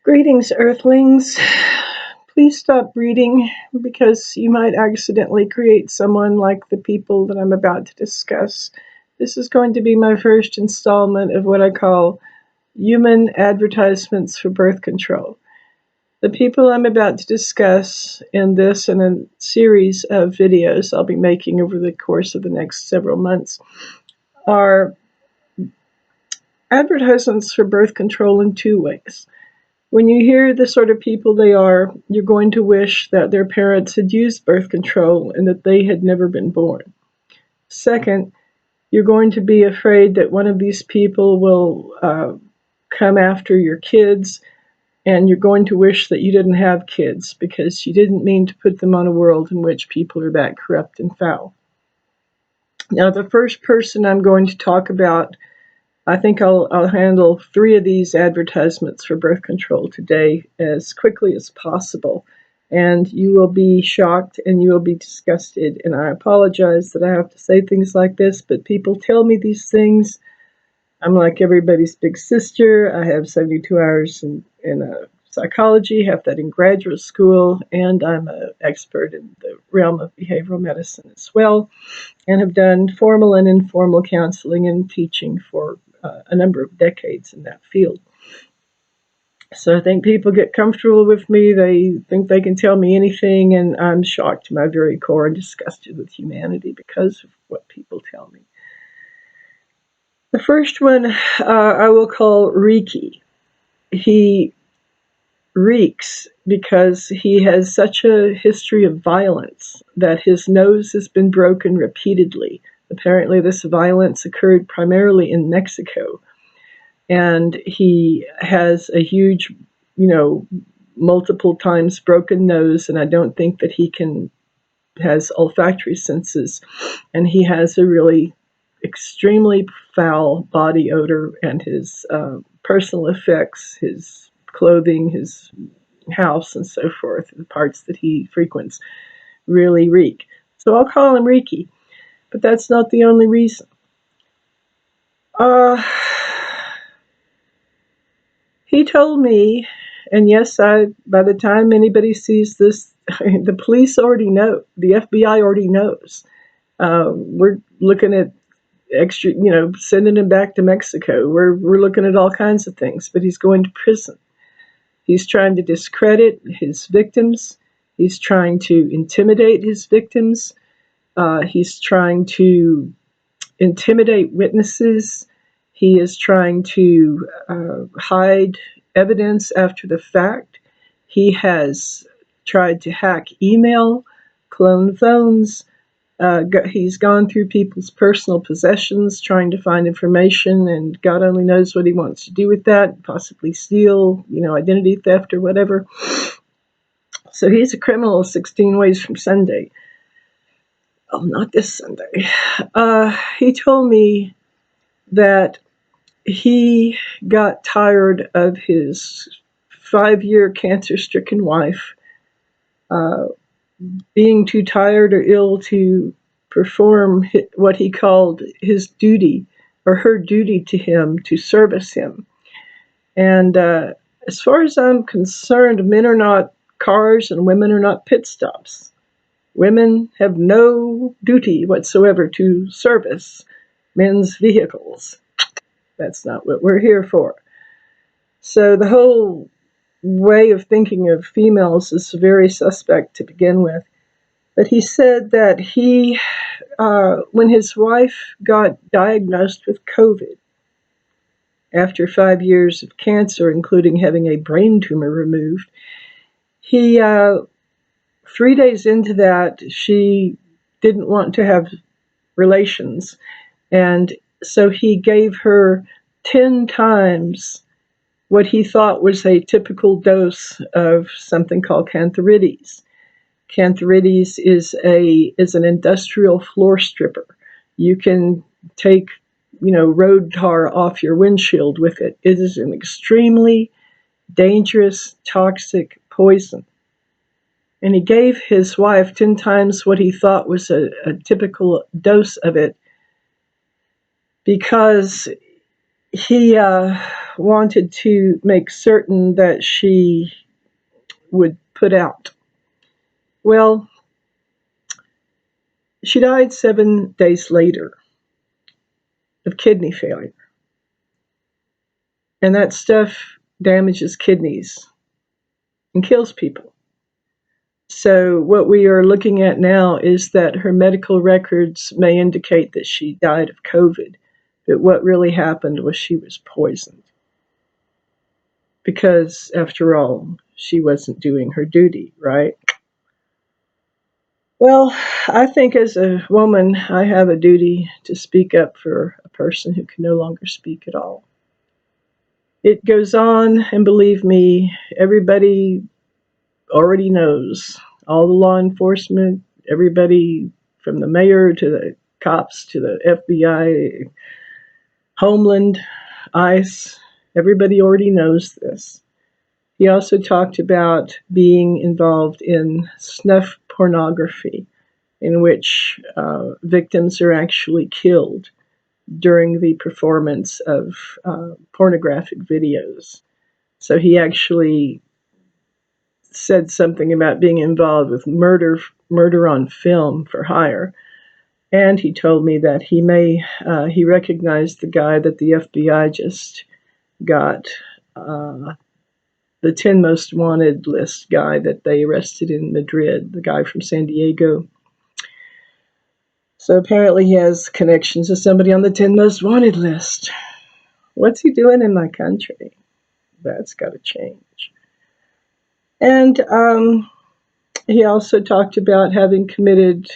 Greetings, Earthlings. Please stop reading because you might accidentally create someone like the people that I'm about to discuss. This is going to be my first installment of what I call human advertisements for birth control. The people I'm about to discuss in this and a series of videos I'll be making over the course of the next several months are advertisements for birth control in two ways. When you hear the sort of people they are, you're going to wish that their parents had used birth control and that they had never been born. Second, you're going to be afraid that one of these people will come after your kids, and you're going to wish that you didn't have kids because you didn't mean to put them on a world in which people are that corrupt and foul. Now, the first person I'm going to talk about, I think I'll handle 3 of these advertisements for birth control today as quickly as possible. And you will be shocked and you will be disgusted. And I apologize that I have to say things like this, but people tell me these things. I'm like everybody's big sister. I have 72 hours in psychology, have that in graduate school, and I'm an expert in the realm of behavioral medicine as well, and have done formal and informal counseling and teaching for a number of decades in that field. So I think people get comfortable with me. They think they can tell me anything, and I'm shocked to my very core and disgusted with humanity because of what people tell me. The first one I will call Reeky. He reeks because he has such a history of violence that his nose has been broken repeatedly. Apparently, this violence occurred primarily in Mexico. And he has a huge, multiple times broken nose, and I don't think that he has olfactory senses. And he has a really extremely foul body odor, and his personal effects, his clothing, his house, and so forth, the parts that he frequents, really reek. So I'll call him Reeky, but that's not the only reason. He told me, and yes, by the time anybody sees this, the police already know, the FBI already knows. We're looking at extra, sending him back to Mexico. We're looking at all kinds of things, but he's going to prison. He's trying to discredit his victims. He's trying to intimidate his victims. He's trying to intimidate witnesses. He is trying to hide evidence after the fact. He has tried to hack email, clone phones. He's gone through people's personal possessions trying to find information, and God only knows what he wants to do with that, possibly steal, identity theft or whatever. So he's a criminal 16 ways from Sunday. Oh, not this Sunday. He told me that he got tired of his 5-year cancer-stricken wife being too tired or ill to perform what he called his duty or her duty to him to service him. And as far as I'm concerned, men are not cars and women are not pit stops. Women have no duty whatsoever to service men's vehicles. That's not what we're here for. So the whole way of thinking of females is very suspect to begin with. But he said that when his wife got diagnosed with COVID, after 5 years of cancer, including having a brain tumor removed, he, 3 days into that, she didn't want to have relations. And so he gave her 10 times what he thought was a typical dose of something called cantharides. Cantharides is an industrial floor stripper. You can take, road tar off your windshield with it. It is an extremely dangerous, toxic poison. And he gave his wife 10 times what he thought was a typical dose of it because he wanted to make certain that she would put out. Well, she died 7 days later of kidney failure. And that stuff damages kidneys and kills people. So what we are looking at now is that her medical records may indicate that she died of COVID, but what really happened was she was poisoned. Because, after all, she wasn't doing her duty, right? Well, I think as a woman, I have a duty to speak up for a person who can no longer speak at all. It goes on, and believe me, everybody already knows. All the law enforcement, everybody from the mayor to the cops to the FBI, Homeland, ICE, everybody already knows this. He also talked about being involved in snuff pornography, in which victims are actually killed during the performance of pornographic videos. So he actually said something about being involved with murder on film for hire. And he told me that he recognized the guy that the FBI just got, the 10 most wanted list guy that they arrested in Madrid, the guy from San Diego. So apparently he has connections to somebody on the 10 most wanted list. What's he doing in my country? That's got to change. And he also talked about having committed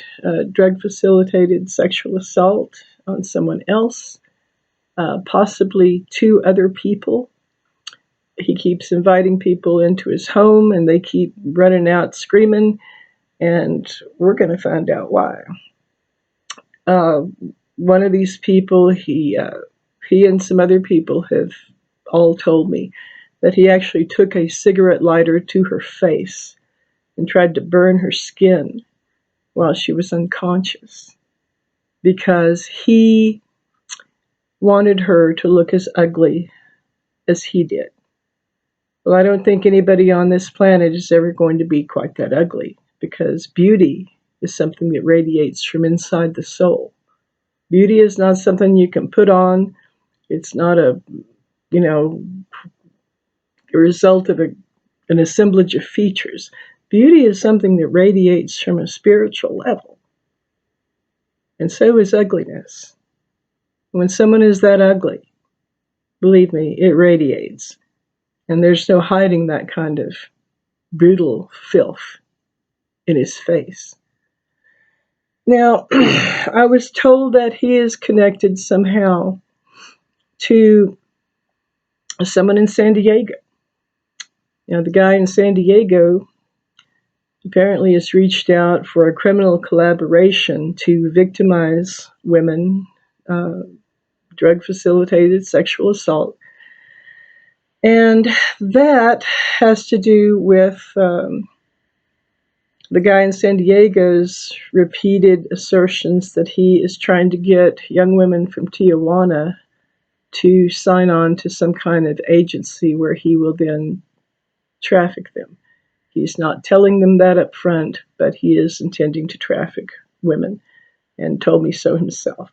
drug-facilitated sexual assault on someone else, possibly 2 other people. He keeps inviting people into his home, and they keep running out screaming, and we're going to find out why. One of these people, he and some other people have all told me that he actually took a cigarette lighter to her face and tried to burn her skin while she was unconscious because he wanted her to look as ugly as he did. Well, I don't think anybody on this planet is ever going to be quite that ugly because beauty is something that radiates from inside the soul. Beauty is not something you can put on. It's not a result of an assemblage of features. Beauty is something that radiates from a spiritual level. And so is ugliness. When someone is that ugly, believe me, it radiates. And there's no hiding that kind of brutal filth in his face. Now, I was told that he is connected somehow to someone in San Diego. Now, the guy in San Diego apparently has reached out for a criminal collaboration to victimize women, drug-facilitated sexual assault. And that has to do with the guy in San Diego's repeated assertions that he is trying to get young women from Tijuana to sign on to some kind of agency where he will then traffic them. He's not telling them that up front, but he is intending to traffic women and told me so himself.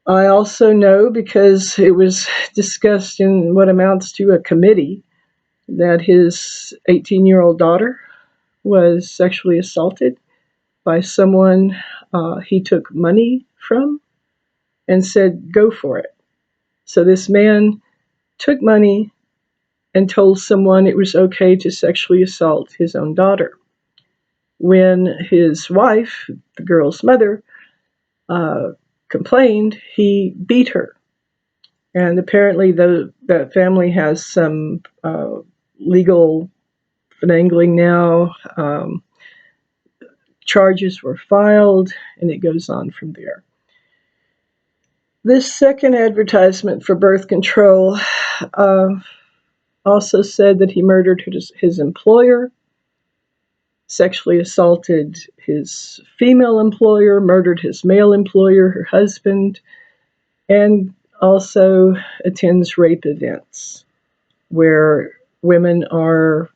I also know, because it was discussed in what amounts to a committee, that his 18-year-old daughter was sexually assaulted by someone he took money from and said, go for it. So this man took money and told someone it was okay to sexually assault his own daughter. When his wife, the girl's mother, complained, he beat her. And apparently that family has some legal finagling now. Charges were filed, and it goes on from there. This second advertisement for birth control also said that he murdered his employer, sexually assaulted his female employer, murdered his male employer, her husband, and also attends rape events where women are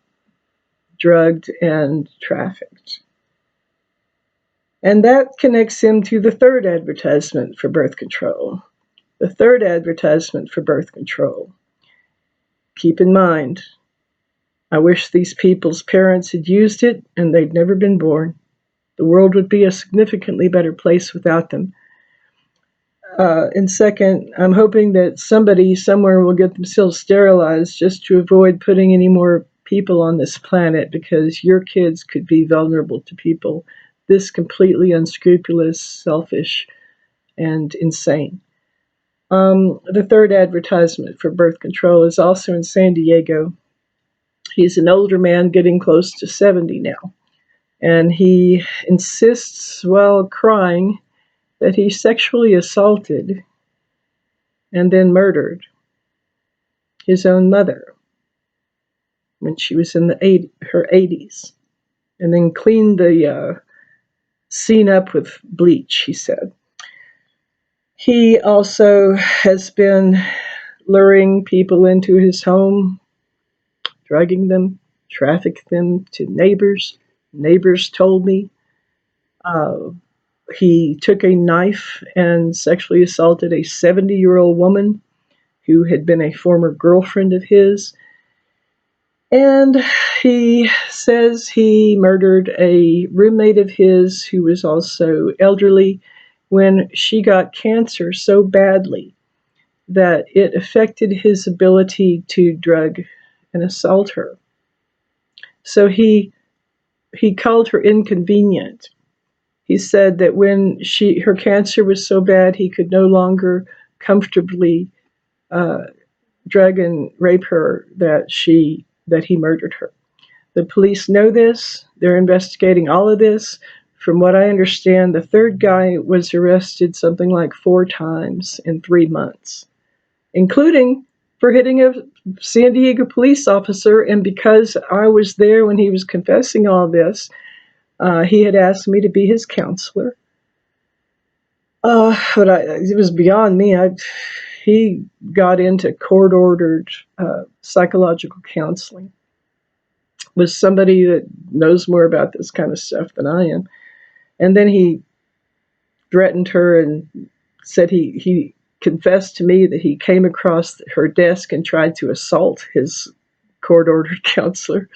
drugged and trafficked. And that connects him to the third advertisement for birth control. The third advertisement for birth control. Keep in mind, I wish these people's parents had used it and they'd never been born. The world would be a significantly better place without them. And second, I'm hoping that somebody somewhere will get themselves sterilized just to avoid putting any more people on this planet, because your kids could be vulnerable to people this completely unscrupulous, selfish, and insane. The third advertisement for birth control is also in San Diego. He's an older man getting close to 70 now, and he insists while crying that he sexually assaulted and then murdered his own mother when she was in her 80s, and then cleaned the scene up with bleach, he said. He also has been luring people into his home, drugging them, trafficking them to neighbors. Neighbors told me he took a knife and sexually assaulted a 70-year-old woman who had been a former girlfriend of his. And he says he murdered a roommate of his who was also elderly when she got cancer so badly that it affected his ability to drug and assault her. So he called her inconvenient. He said that when her cancer was so bad, he could no longer comfortably drug and rape her that he murdered her. The police know this. They're investigating all of this. From what I understand, the third guy was arrested something like 4 times in 3 months, including for hitting a San Diego police officer. And because I was there when he was confessing all this, he had asked me to be his counselor. But it was beyond me. He got into court-ordered psychological counseling with somebody that knows more about this kind of stuff than I am. And then he threatened her and said he confessed to me that he came across her desk and tried to assault his court-ordered counselor.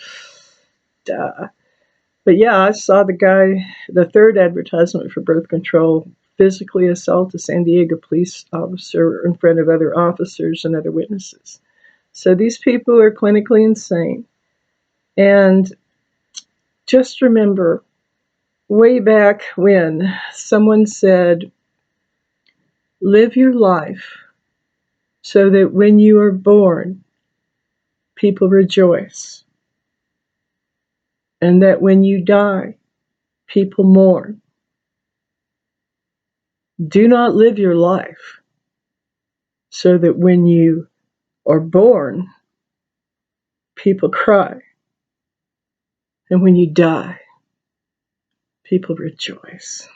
But yeah, I saw the third advertisement for birth control, physically assault a San Diego police officer in front of other officers and other witnesses. So these people are clinically insane. And just remember, way back when someone said, live your life so that when you are born, people rejoice. And that when you die, people mourn. Do not live your life so that when you are born, people cry. And when you die, people rejoice.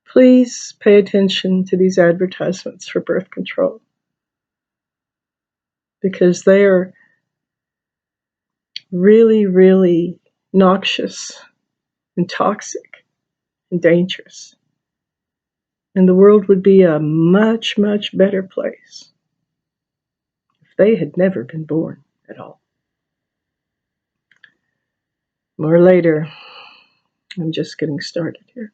Please pay attention to these advertisements for birth control, because they are really, really noxious and toxic and dangerous. And the world would be a much, much better place if they had never been born at all. More later. I'm just getting started here.